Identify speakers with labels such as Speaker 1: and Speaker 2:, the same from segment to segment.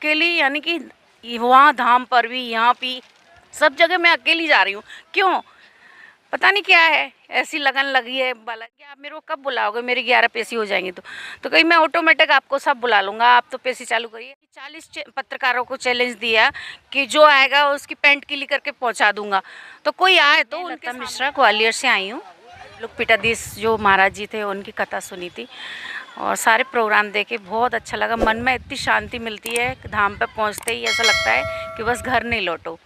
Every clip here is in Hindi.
Speaker 1: अकेली, यानी कि वहाँ धाम पर भी, यहाँ भी, सब जगह मैं अकेली जा रही हूँ। क्यों? पता नहीं क्या है, ऐसी लगन लगी है बाला कि आप मेरे को कब बुलाओगे, मेरी 11 पेशी हो जाएंगी तो कहीं मैं ऑटोमेटिक आपको सब बुला लूँगा, आप तो पेशी चालू करिए। 40 पत्रकारों को चैलेंज दिया कि जो आएगा उसकी पैंट गीली करके पहुँचा दूंगा, तो कोई आए तो उनके। लता मिश्रा, ग्वालियर से आई हूँ। लोग पीठाधीश जो महाराज जी थे उनकी कथा सुनी थी और सारे प्रोग्राम देखे, बहुत अच्छा लगा। मन में इतनी शांति मिलती है, धाम पे पहुँचते ही ऐसा लगता है कि बस घर नहीं लौटो,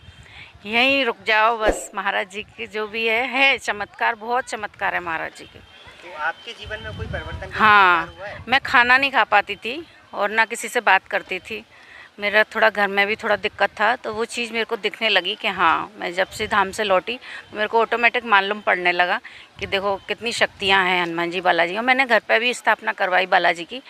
Speaker 1: यहीं रुक जाओ बस। महाराज जी की जो भी है चमत्कार, बहुत चमत्कार है महाराज जी के।
Speaker 2: तो आपके जीवन में कोई परिवर्तन
Speaker 1: हाँ,
Speaker 2: हुआ है?
Speaker 1: मैं खाना नहीं खा पाती थी और ना किसी से बात करती थी। मेरा थोड़ा घर में भी थोड़ा दिक्कत था, तो वो चीज़ मेरे को दिखने लगी कि हाँ, मैं जब से धाम से लौटी तो मेरे को ऑटोमेटिक मालूम पड़ने लगा कि देखो कितनी शक्तियाँ हैं हनुमान जी बालाजी। और मैंने घर पे भी स्थापना करवाई बालाजी की,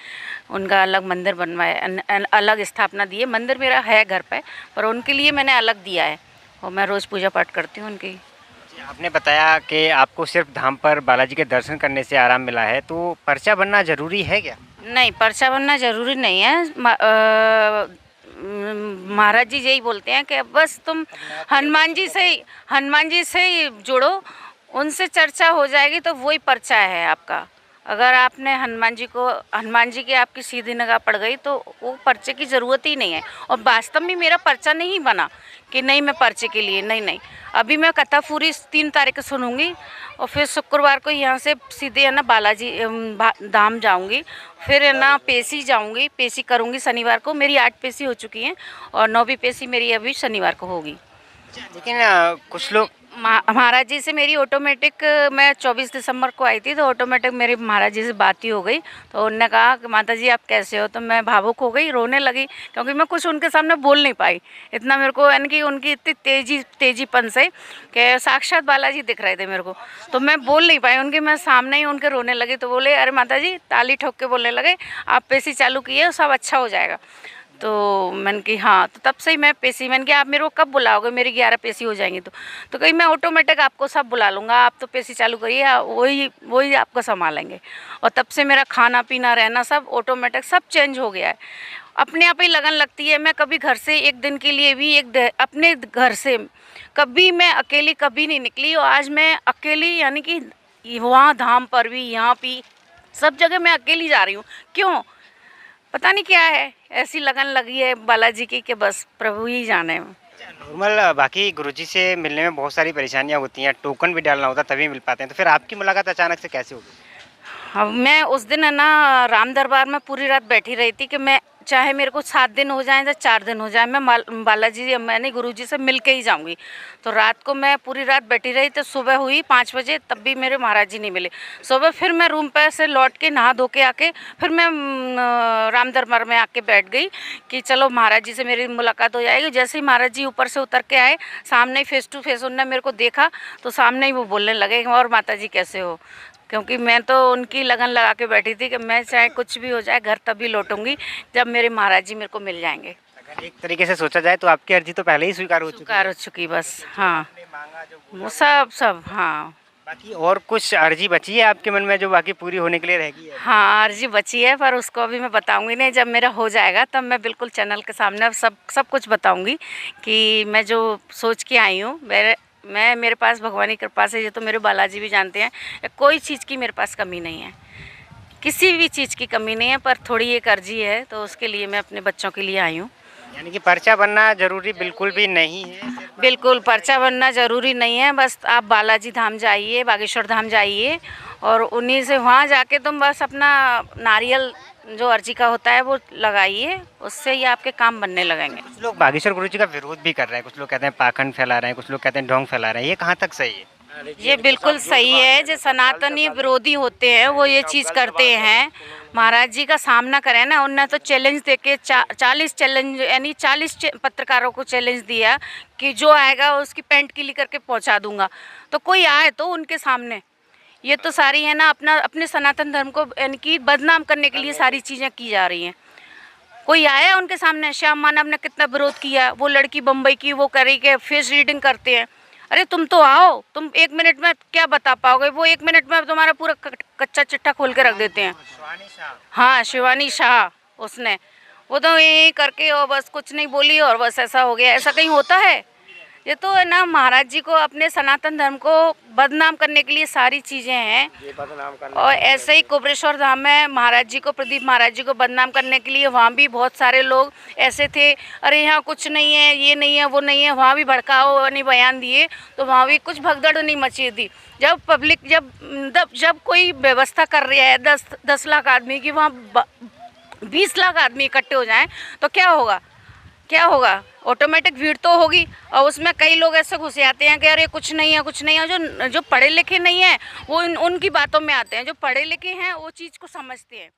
Speaker 1: उनका अलग मंदिर बनवाया, अलग स्थापना दी है। मंदिर मेरा है घर पर उनके लिए मैंने अलग दिया है और मैं रोज़ पूजा पाठ करती हूँ उनकी।
Speaker 2: आपने बताया कि आपको सिर्फ धाम पर बालाजी के दर्शन करने से आराम मिला है, तो पर्चा बनना जरूरी है क्या?
Speaker 1: नहीं, पर्चा बनना ज़रूरी नहीं है। महाराज जी यही बोलते हैं कि बस तुम हनुमान जी से ही जुड़ो, उनसे चर्चा हो जाएगी तो वही पर्चा है आपका। अगर आपने हनुमान जी की आपकी सीधी निगाह पड़ गई तो वो पर्चे की ज़रूरत ही नहीं है। और वास्तव में मेरा पर्चा नहीं बना कि नहीं मैं पर्चे के लिए, नहीं। अभी मैं कथा पूरी 3 तारीख को सुनूंगी और फिर शुक्रवार को यहाँ से सीधे है ना बालाजी धाम जाऊंगी, फिर है ना पेशी जाऊंगी, पेशी करूंगी शनिवार को। मेरी 8 पेशी हो चुकी हैं और 9वीं पेशी मेरी अभी शनिवार को होगी।
Speaker 2: लेकिन कुछ लोग
Speaker 1: महाराज जी से मेरी ऑटोमेटिक, मैं 24 दिसंबर को आई थी तो ऑटोमेटिक मेरी महाराज जी से बात ही हो गई। तो उन्होंने कहा कि माता जी आप कैसे हो, तो मैं भावुक हो गई, रोने लगी, क्योंकि मैं कुछ उनके सामने बोल नहीं पाई। इतना मेरे को, यानी कि उनकी इतनी तेजीपन से कि साक्षात बालाजी दिख रहे थे मेरे को, तो मैं बोल नहीं पाई उनके। मैं सामने ही उनके रोने लगी तो बोले अरे माता जी, ताली ठोक के बोलने लगे आप पेशी चालू किए सब अच्छा हो जाएगा। तो मैंने कि हाँ, तो तब से ही मैं पेशी, मैंने कि आप मेरे को कब बुलाओगे, मेरी 11 पेशी हो जाएंगी तो कहीं मैं ऑटोमेटिक आपको सब बुला लूँगा, आप तो पेशी चालू करिए, वही आपको संभालेंगे। और तब से मेरा खाना पीना रहना सब ऑटोमेटिक सब चेंज हो गया है, अपने आप ही लगन लगती है। मैं कभी घर से एक दिन के लिए भी अपने घर से कभी मैं अकेली कभी नहीं निकली, और आज मैं अकेली, यानी कि वहाँ धाम पर भी, यहाँ भी, सब जगह मैं अकेली जा रही हूँ। क्यों? पता नहीं क्या है, ऐसी लगन लगी है बालाजी की कि बस प्रभु ही जाने।
Speaker 2: नॉर्मल बाकी गुरुजी से मिलने में बहुत सारी परेशानियां होती हैं, टोकन भी डालना होता तभी मिल पाते हैं, तो फिर आपकी मुलाकात अचानक से कैसे होगी?
Speaker 1: अब मैं उस दिन है ना राम दरबार में पूरी रात बैठी रही थी कि मैं चाहे मेरे को 7 दिन हो जाए या 4 दिन हो जाए, मैं बालाजी मैंने गुरुजी से मिल के ही जाऊंगी। तो रात को मैं पूरी रात बैठी रही, तो सुबह हुई 5 बजे, तब भी मेरे महाराज जी नहीं मिले। सुबह फिर मैं रूम पे से लौट के नहा धो के आके फिर मैं राम दरबार में आके बैठ गई कि चलो महाराज जी से मेरी मुलाकात हो जाएगी। जैसे ही महाराज जी ऊपर से उतर के आए, सामने ही फेस टू फेस उन्होंने मेरे को देखा, तो सामने ही वो बोलने लगे और माता जी कैसे हो, क्योंकि मैं तो उनकी लगन लगा के बैठी थी कि मैं चाहे कुछ भी हो जाए घर तभी लौटूंगी जब मेरे महाराज जी मेरे को मिल जाएंगे।
Speaker 2: अगर एक तरीके से सोचा जाए तो आपकी अर्जी तो पहले ही स्वीकार हो
Speaker 1: चुकी बस। हाँ, वो सब हाँ।
Speaker 2: बाकी और कुछ अर्जी बची है आपके मन में जो बाकी पूरी होने के लिए रहेगी?
Speaker 1: हाँ, अर्जी बची है, पर उसको अभी मैं बताऊंगी नहीं। जब मेरा हो जाएगा तब मैं बिल्कुल चैनल के सामने सब कुछ बताऊंगी कि मैं जो सोच के आई हूँ। मेरे पास भगवान की कृपा से, ये तो मेरे बालाजी भी जानते हैं, कोई चीज़ की मेरे पास कमी नहीं है, किसी भी चीज़ की कमी नहीं है, पर थोड़ी एक अर्जी है, तो उसके लिए मैं अपने बच्चों के लिए आई हूँ।
Speaker 2: यानी कि पर्चा बनना जरूरी बिल्कुल भी नहीं है?
Speaker 1: बिल्कुल पर्चा बनना ज़रूरी नहीं है, बस आप बालाजी धाम जाइए, बागेश्वर धाम जाइए और उन्हीं से वहाँ जाके तुम बस अपना नारियल जो अर्जी का होता है वो लगाइए, उससे ही आपके काम बनने लगेंगे।
Speaker 2: कुछ लोग बागेश्वर गुरुजी का विरोध भी कर रहे हैं, कुछ लोग कहते हैं पाखंड फैला रहे हैं, कुछ लोग कहते हैं ढोंग फैला रहे हैं, ये कहाँ तक सही है?
Speaker 1: ये बिल्कुल सही है। जो सनातनी विरोधी होते हैं वो ये चीज़ करते हैं। महाराज जी का सामना करें ना, उन्होंने तो चैलेंज देके 40 चैलेंज, यानी 40 पत्रकारों को चैलेंज दिया कि जो आएगा उसकी पैंट गीली करके पहुंचा दूंगा। तो कोई आए तो उनके सामने, ये तो सारी है ना अपने सनातन धर्म को यानी कि बदनाम करने के लिए सारी चीज़ें की जा रही हैं। कोई आया उनके सामने, श्याम मानव ने कितना विरोध किया, वो लड़की बम्बई की वो करी के फेस रीडिंग करते हैं। अरे तुम तो आओ, तुम 1 मिनट में क्या बता पाओगे, वो 1 मिनट में तुम्हारा पूरा कच्चा चिट्ठा खोल के रख देते हैं। हाँ, शिवानी शाह, उसने वो तो ये करके और बस कुछ नहीं बोली और बस ऐसा हो गया। ऐसा कहीं होता है? ये तो है ना, महाराज जी को अपने सनातन धर्म को बदनाम करने के लिए सारी चीज़ें हैं।
Speaker 2: ये बदनाम करना
Speaker 1: और ऐसे ही कुबरेश्वर धाम में महाराज जी को, प्रदीप महाराज जी को बदनाम करने के लिए वहाँ भी बहुत सारे लोग ऐसे थे, अरे यहाँ कुछ नहीं है, ये नहीं है, वो नहीं है, वहाँ भी भड़काओ नहीं बयान दिए, तो वहाँ भी कुछ भगदड़ नहीं मची थी। जब पब्लिक जब कोई व्यवस्था कर रही है 10 लाख आदमी की, वहाँ 20 लाख आदमी इकट्ठे हो जाएं तो क्या होगा? क्या होगा? ऑटोमेटिक भीड़ तो होगी। और उसमें कई लोग ऐसे घुस जाते हैं कि अरे कुछ नहीं है, कुछ नहीं है। जो पढ़े लिखे नहीं हैं वो उनकी बातों में आते हैं, जो पढ़े लिखे हैं वो चीज़ को समझते हैं।